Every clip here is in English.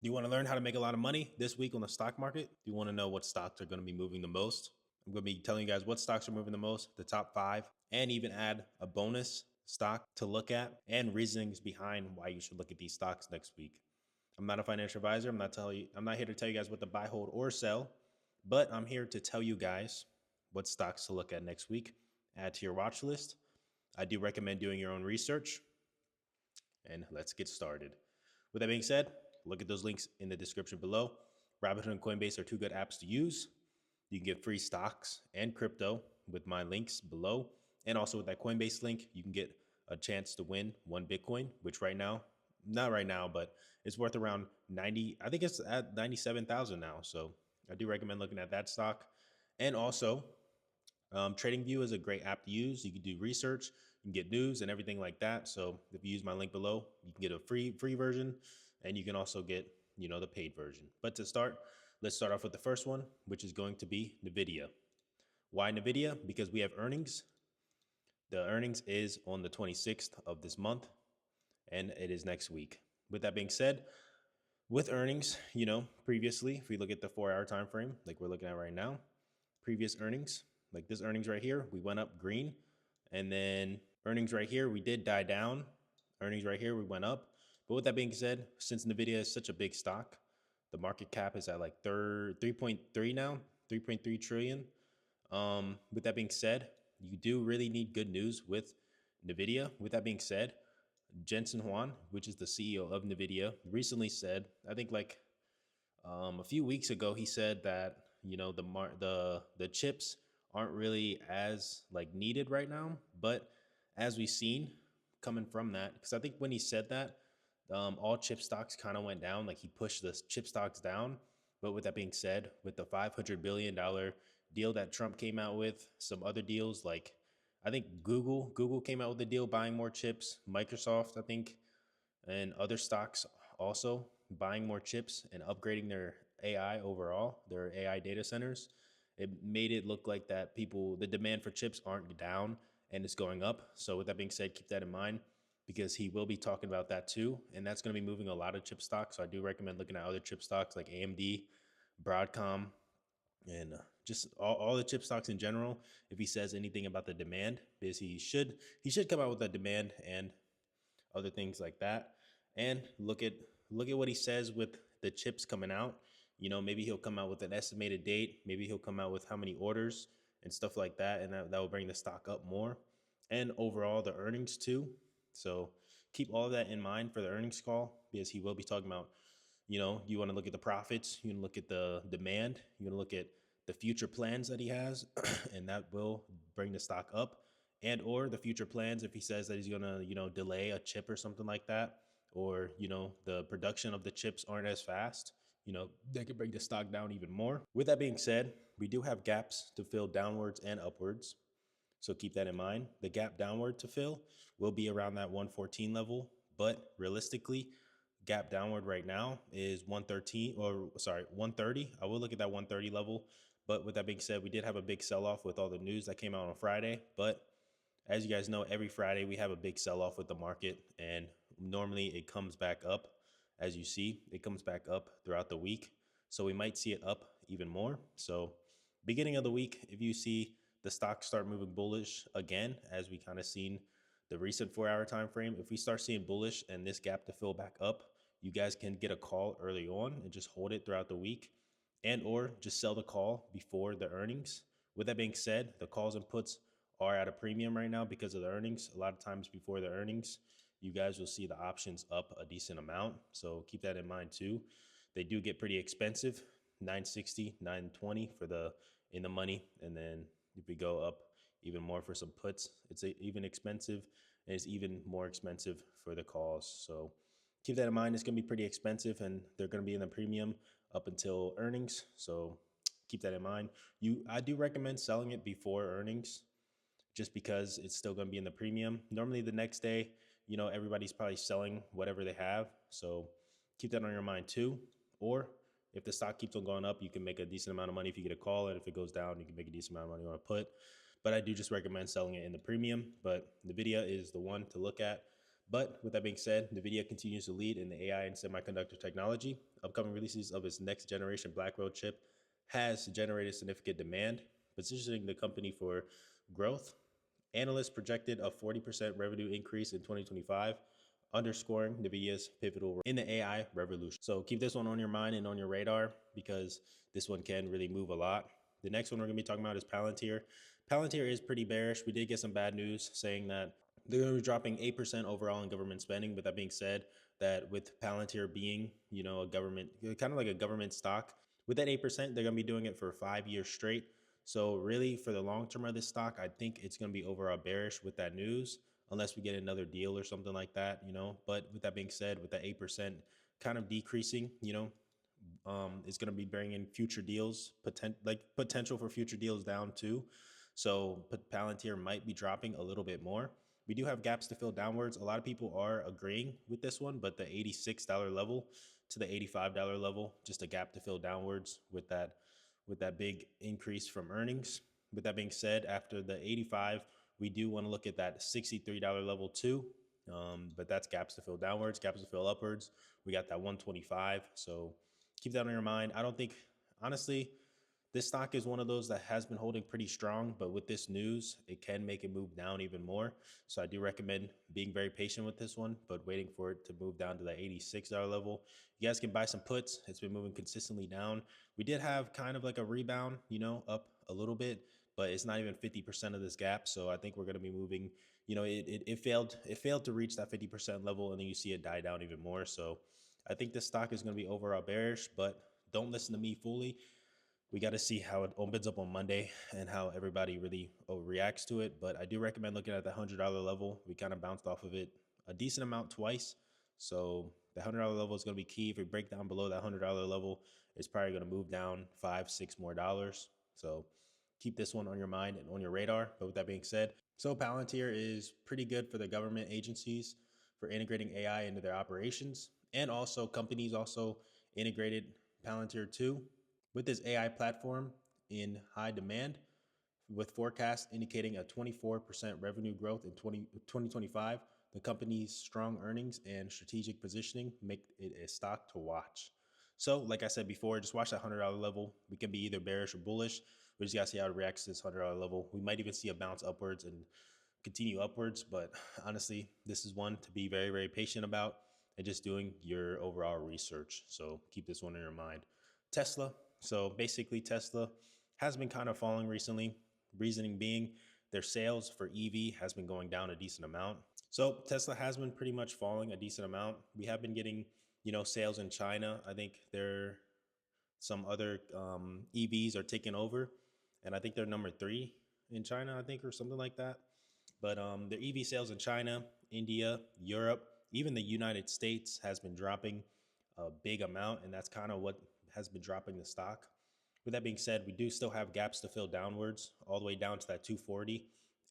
Do you want to learn how to make a lot of money this week on the stock market? Do you want to know what stocks are going to be moving the most? I'm going to be telling you guys what stocks are moving the most, the top 5, and even add a bonus stock to look at and reasonings behind why you should look at these stocks next week. I'm not a financial advisor. I'm not here to tell you guys what to buy, hold, or sell, but I'm here to tell you guys what stocks to look at next week. Add to your watch list. I do recommend doing your own research. And let's get started. With that being said, look at those links in the description below. Robinhood and Coinbase are 2 good apps to use. You can get free stocks and crypto with my links below. And also with that Coinbase link, you can get a chance to win 1 Bitcoin, which right now, not right now, but it's worth around 90. I think it's at 97,000 now. So I do recommend looking at that stock. And also, TradingView is a great app to use. You can do research, you can get news and everything like that. So if you use my link below, you can get a free version, and you can also get the paid version. But to start, let's start off with the first one, which is going to be Nvidia. Why Nvidia? Because we have earnings. The earnings is on the 26th of this month, and it is next week. With that being said, with earnings, previously, if we look at the 4-hour time frame, like we're looking at right now, previous earnings, like this earnings right here, we went up green, and then earnings right here, we did die down. Earnings right here, we went up. But with that being said, since Nvidia is such a big stock, the market cap is at like 3.3 now, 3.3 trillion. With that being said, you do really need good news with Nvidia. With that being said, Jensen Huang, which is the CEO of Nvidia, recently said, I think like a few weeks ago, he said that the chips aren't really as like needed right now. But as we've seen coming from that, because I think when he said that, all chip stocks kind of went down. Like he pushed the chip stocks down. But with that being said, with the $500 billion deal that Trump came out with, some other deals like I think Google came out with a deal buying more chips, Microsoft, I think, and other stocks also buying more chips and upgrading their AI overall, their AI data centers. It made it look like that the demand for chips aren't down and it's going up. So with that being said, keep that in mind because he will be talking about that too. And that's going to be moving a lot of chip stocks. So I do recommend looking at other chip stocks like AMD, Broadcom, and just all the chip stocks in general. If he says anything about the demand, because he should come out with that demand and other things like that. And look at what he says with the chips coming out. Maybe he'll come out with an estimated date. Maybe he'll come out with how many orders and stuff like that. And that will bring the stock up more. And overall, the earnings too. So keep all of that in mind for the earnings call because he will be talking about, you want to look at the profits, you want to look at the demand, you want to look at the future plans that he has, and that will bring the stock up. And or the future plans, if he says that he's gonna, delay a chip or something like that, or the production of the chips aren't as fast, they could bring the stock down even more. With that being said, we do have gaps to fill downwards and upwards. So keep that in mind. The gap downward to fill will be around that 114 level, but realistically, gap downward right now is 130. I will look at that 130 level. But with that being said, we did have a big sell-off with all the news that came out on Friday. But as you guys know, every Friday we have a big sell-off with the market, and normally it comes back up. As you see, it comes back up throughout the week. So we might see it up even more. So beginning of the week, if you see the stock start moving bullish again, as we kind of seen the recent 4-hour time frame, if we start seeing bullish and this gap to fill back up, you guys can get a call early on and just hold it throughout the week and or just sell the call before the earnings. With that being said, the calls and puts are at a premium right now because of the earnings. A lot of times before the earnings, you guys will see the options up a decent amount. So keep that in mind too. They do get pretty expensive, 960, 920 for the in the money. And then if we go up even more for some puts, it's even expensive, and it's even more expensive for the calls. So keep that in mind. It's going to be pretty expensive, and they're going to be in the premium up until earnings. So keep that in mind. I do recommend selling it before earnings, just because it's still going to be in the premium. Normally the next day, everybody's probably selling whatever they have. So keep that on your mind too. Or if the stock keeps on going up, you can make a decent amount of money if you get a call. And if it goes down, you can make a decent amount of money on a put. But I do just recommend selling it in the premium. But NVIDIA is the one to look at But with that being said, NVIDIA continues to lead in the AI and semiconductor technology. Upcoming releases of its next generation Blackwell chip has generated significant demand, positioning the company for growth. Analysts projected a 40% revenue increase in 2025, underscoring NVIDIA's pivotal role in the AI revolution. So keep this one on your mind and on your radar because this one can really move a lot. The next one we're going to be talking about is Palantir. Palantir is pretty bearish. We did get some bad news saying that they're going to be dropping 8% overall in government spending. But that being said, that with Palantir being, a government, kind of like a government stock, with that 8%, they're going to be doing it for 5 years straight. So really, for the long term of this stock, I think it's going to be overall bearish with that news, unless we get another deal or something like that, But with that being said, with that 8% kind of decreasing, it's going to be bringing future deals, potential for future deals down too. So Palantir might be dropping a little bit more. We do have gaps to fill downwards. A lot of people are agreeing with this one, but the $86 level to the $85 level, just a gap to fill downwards with that big increase from earnings. With that being said, after the 85, we do want to look at that $63 level too. But that's gaps to fill downwards, gaps to fill upwards. We got that 125. So keep that on your mind. I don't think, honestly, this stock is one of those that has been holding pretty strong, but with this news, it can make it move down even more. So I do recommend being very patient with this one, but waiting for it to move down to that $86 level. You guys can buy some puts. It's been moving consistently down. We did have kind of like a rebound, up a little bit, but it's not even 50% of this gap. So I think we're going to be moving, it failed to reach that 50% level, and then you see it die down even more. So I think this stock is going to be overall bearish, but don't listen to me fully. We got to see how it opens up on Monday and how everybody really reacts to it. But I do recommend looking at the $100 level. We kind of bounced off of it a decent amount twice. So the $100 level is going to be key. If we break down below that $100 level, it's probably going to move down $5-6 more. So keep this one on your mind and on your radar. But with that being said, so Palantir is pretty good for the government agencies for integrating AI into their operations. And also companies also integrated Palantir too with this AI platform in high demand, with forecasts indicating a 24% revenue growth in 2025. The company's strong earnings and strategic positioning make it a stock to watch. So, like I said before, just watch that $100 level. We can be either bearish or bullish. We just got to see how it reacts to this $100 level. We might even see a bounce upwards and continue upwards. But honestly, this is one to be very, very patient about and just doing your overall research. So keep this one in your mind. Tesla. So basically, Tesla has been kind of falling recently. Reasoning being their sales for EV has been going down a decent amount. So Tesla has been pretty much falling a decent amount. We have been getting, sales in China. I think some other EVs are taking over, and I think they're number 3 in China, I think, or something like that. But their EV sales in China, India, Europe, even the United States has been dropping a big amount, and that's kind of what has been dropping the stock. With that being said, we do still have gaps to fill downwards, all the way down to that 240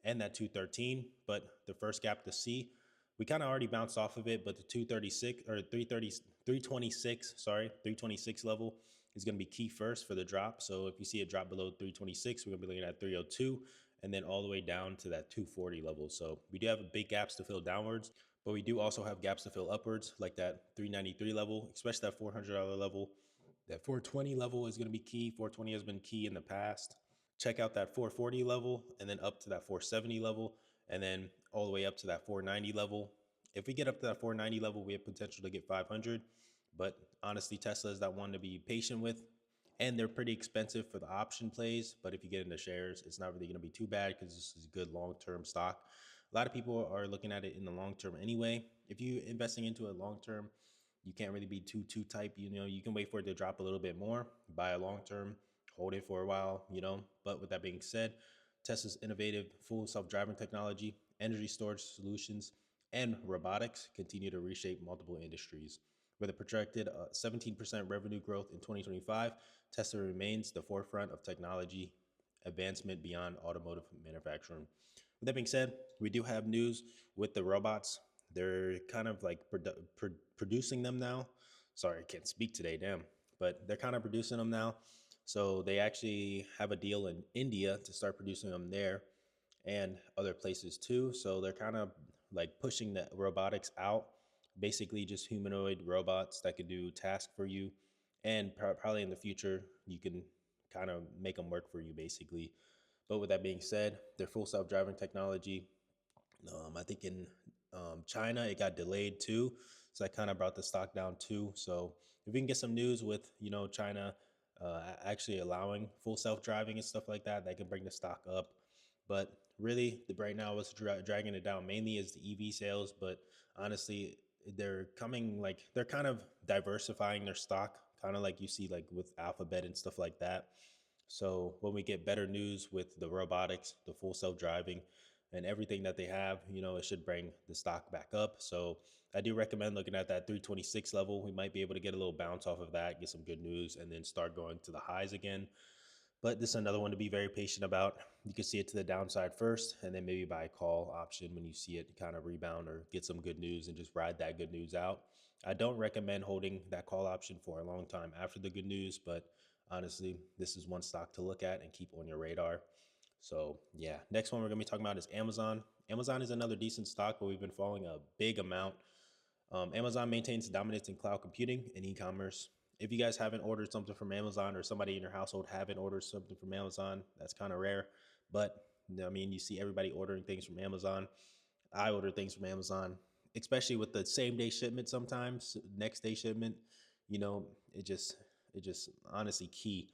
and that 213. But the first gap to see, we kind of already bounced off of it, but the 236 or 326 level is going to be key first for the drop. So if you see it drop below 326, we're going to be looking at 302 and then all the way down to that 240 level. So we do have big gaps to fill downwards, but we do also have gaps to fill upwards, like that 393 level, especially that $400 level. That 420 level is going to be key. 420 has been key in the past. Check out that 440 level and then up to that 470 level and then all the way up to that 490 level. If we get up to that 490 level, we have potential to get 500. But honestly, Tesla is that one to be patient with. And they're pretty expensive for the option plays. But if you get into shares, it's not really going to be too bad because this is a good long-term stock. A lot of people are looking at it in the long term anyway. If you're investing into it long term, you can't really be too type. You can wait for it to drop a little bit more, buy a long term, hold it for a while, But with that being said, Tesla's innovative full self-driving technology, energy storage solutions, and robotics continue to reshape multiple industries. With a projected 17% revenue growth in 2025, Tesla remains the forefront of technology advancement beyond automotive manufacturing. With that being said, we do have news with the robots. They're kind of like producing them now. Sorry, I can't speak today, damn. But they're kind of producing them now. So they actually have a deal in India to start producing them there and other places too. So they're kind of like pushing the robotics out, basically just humanoid robots that could do tasks for you. And probably in the future, you can kind of make them work for you, basically. But with that being said, their full self driving technology, I think in China it got delayed too, so that kind of brought the stock down too. So if we can get some news with China actually allowing full self driving and stuff like that, that can bring the stock up. But really, right now what's dragging it down mainly is the EV sales. But honestly, they're kind of diversifying their stock, kind of like you see like with Alphabet and stuff like that. So when we get better news with the robotics, the full self driving, and everything that they have, it should bring the stock back up. So I do recommend looking at that 326 level. We might be able to get a little bounce off of that, get some good news, and then start going to the highs again. But this is another one to be very patient about. You can see it to the downside first, and then maybe buy a call option when you see it kind of rebound or get some good news and just ride that good news out. I don't recommend holding that call option for a long time after the good news, but honestly, this is one stock to look at and keep on your radar. So, yeah, next one we're going to be talking about is Amazon. Amazon is another decent stock, but we've been following a big amount. Amazon maintains dominance in cloud computing and e-commerce. If you guys haven't ordered something from Amazon, or somebody in your household haven't ordered something from Amazon, that's kind of rare. But I mean, you see everybody ordering things from Amazon. I order things from Amazon, especially with the same day shipment. Sometimes next day shipment, you know, it just it just honestly key.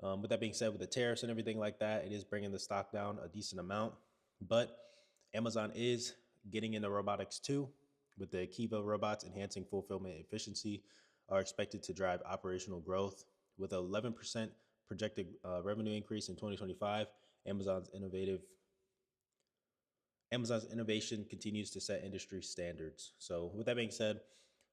With that being said, with the tariffs and everything like that, it is bringing the stock down a decent amount. But Amazon is getting into robotics too, with the Kiva robots enhancing fulfillment efficiency, are expected to drive operational growth. With 11% projected revenue increase in 2025, Amazon's innovation continues to set industry standards. So, with that being said,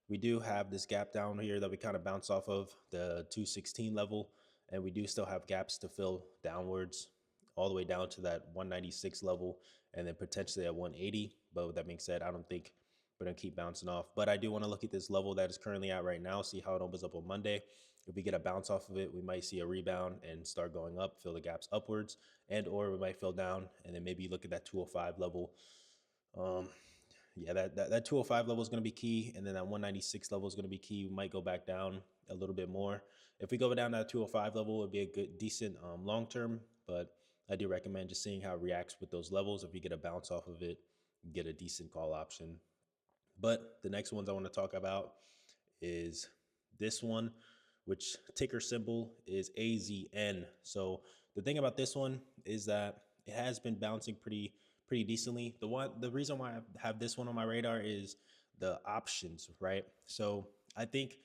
we do have this gap down here that we kind of bounce off of the 216 level, and we do still have gaps to fill downwards all the way down to that 196 level, and then potentially at 180. But with that being said, I don't think we're going to keep bouncing off. But I do want to look at this level that is currently at right now, see how it opens up on Monday. If we get a bounce off of it, we might see a rebound and start going up, fill the gaps upwards, and or we might fill down and then maybe look at that 205 level. Um, yeah, that 205 level is going to be key, and then that 196 level is going to be key. We might go back down a little bit more. If we go down that 205 level, it would be a good, decent long term. But I do recommend just seeing how it reacts with those levels. If you get a bounce off of it, get a decent call option. But the next ones I want to talk about is this one, which ticker symbol is AZN. So the thing about this one is that it has been bouncing pretty decently. The reason why I have this one on my radar is the options, right? So I think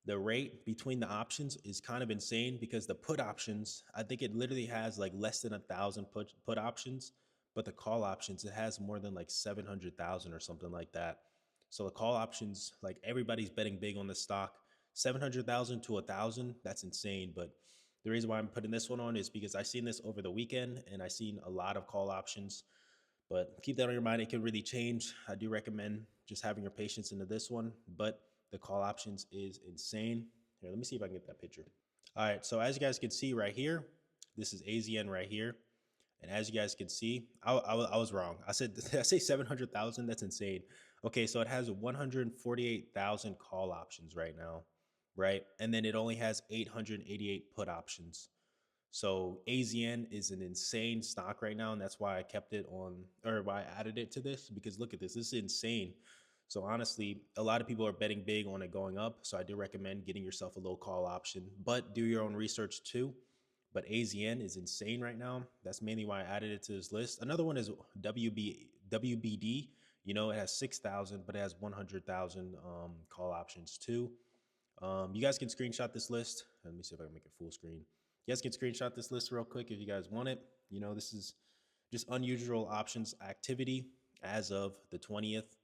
the rate between the options is kind of insane, because the put options, I think it literally has like less than 1,000 put options, but the call options, it has more than like 700,000 or something like that. So the call options, like everybody's betting big on the stock. 700,000 to 1,000, that's insane. But the reason why I'm putting this one on is because I seen this over the weekend and I seen a lot of call options. But keep that on your mind. It can really change. I do recommend just having your patience into this one. But the call options is insane. Here, let me see if I can get that picture. All right. So as you guys can see right here, this is AZN right here. And as you guys can see, I was wrong. I said, I say 700,000? That's insane. Okay, so it has 148,000 call options right now, right? And then it only has 888 put options. So AZN is an insane stock right now, and that's why I kept it on, or why I added it to this, because look at this. This is insane. So honestly, a lot of people are betting big on it going up. So I do recommend getting yourself a low call option, but do your own research too. But AZN is insane right now. That's mainly why I added it to this list. Another one is WBD. You know, it has 6,000, but it has 100,000 call options too. You guys can screenshot this list. Let me see if I can make it full screen. You guys can screenshot this list real quick if you guys want it. You know, this is just unusual options activity as of the 20th.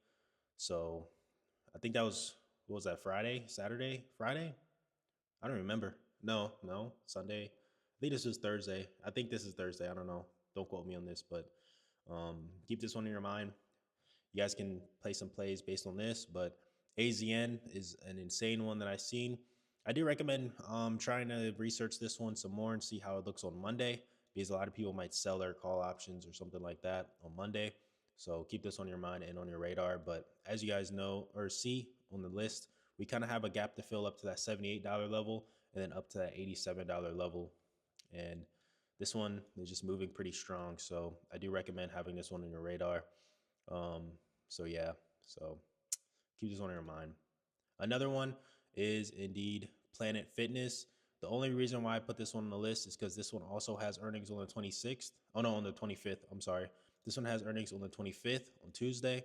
So I think that was, what was that, Friday, Saturday, Friday? I don't remember. No, Sunday. I think this was Thursday. I think this is Thursday. I don't know. Don't quote me on this, but keep this one in your mind. You guys can play some plays based on this, but AZN is an insane one that I've seen. I do recommend trying to research this one some more and see how it looks on Monday, because a lot of people might sell their call options or something like that on Monday. So keep this on your mind and on your radar. But as you guys know or see on the list, we kind of have a gap to fill up to that $78 level and then up to that $87 level. And this one is just moving pretty strong. So I do recommend having this one on your radar. Um, so yeah, so keep this on your mind. Another one is indeed Planet Fitness. The only reason why I put this one on the list is because this one also has earnings on the 26th. Oh no, on the 25th. I'm sorry. This one has earnings on the 25th on Tuesday.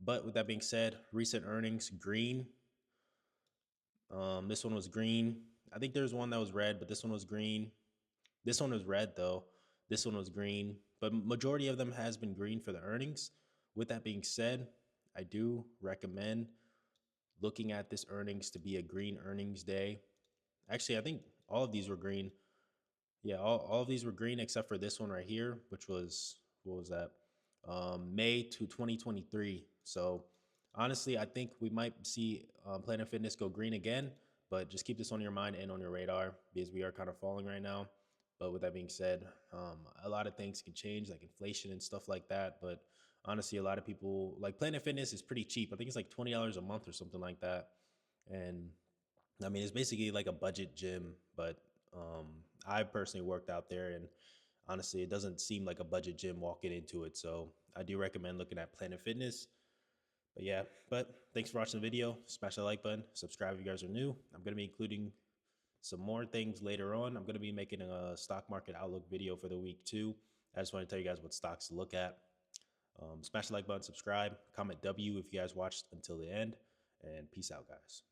But with that being said, recent earnings green. This one was green. I think there's one that was red, but this one was green. This one was red though. This one was green, but majority of them has been green for the earnings. With that being said, I do recommend looking at this earnings to be a green earnings day. Actually, I think all of these were green. Yeah, all of these were green except for this one right here, which was, what was that? May to 2023. So honestly, I think we might see Planet Fitness go green again, but just keep this on your mind and on your radar because we are kind of falling right now. But with that being said, a lot of things can change, like inflation and stuff like that. But honestly, a lot of people like Planet Fitness is pretty cheap. I think it's like $20 a month or something like that. And I mean, it's basically like a budget gym, but um, I personally worked out there, and honestly, it doesn't seem like a budget gym walking into it. So I do recommend looking at Planet Fitness. But yeah, but thanks for watching the video. Smash that like button. Subscribe if you guys are new. I'm going to be including some more things later on. I'm going to be making a stock market outlook video for the week too. I just want to tell you guys what stocks to look at. Smash the like button, subscribe, comment W if you guys watched until the end, and peace out, guys.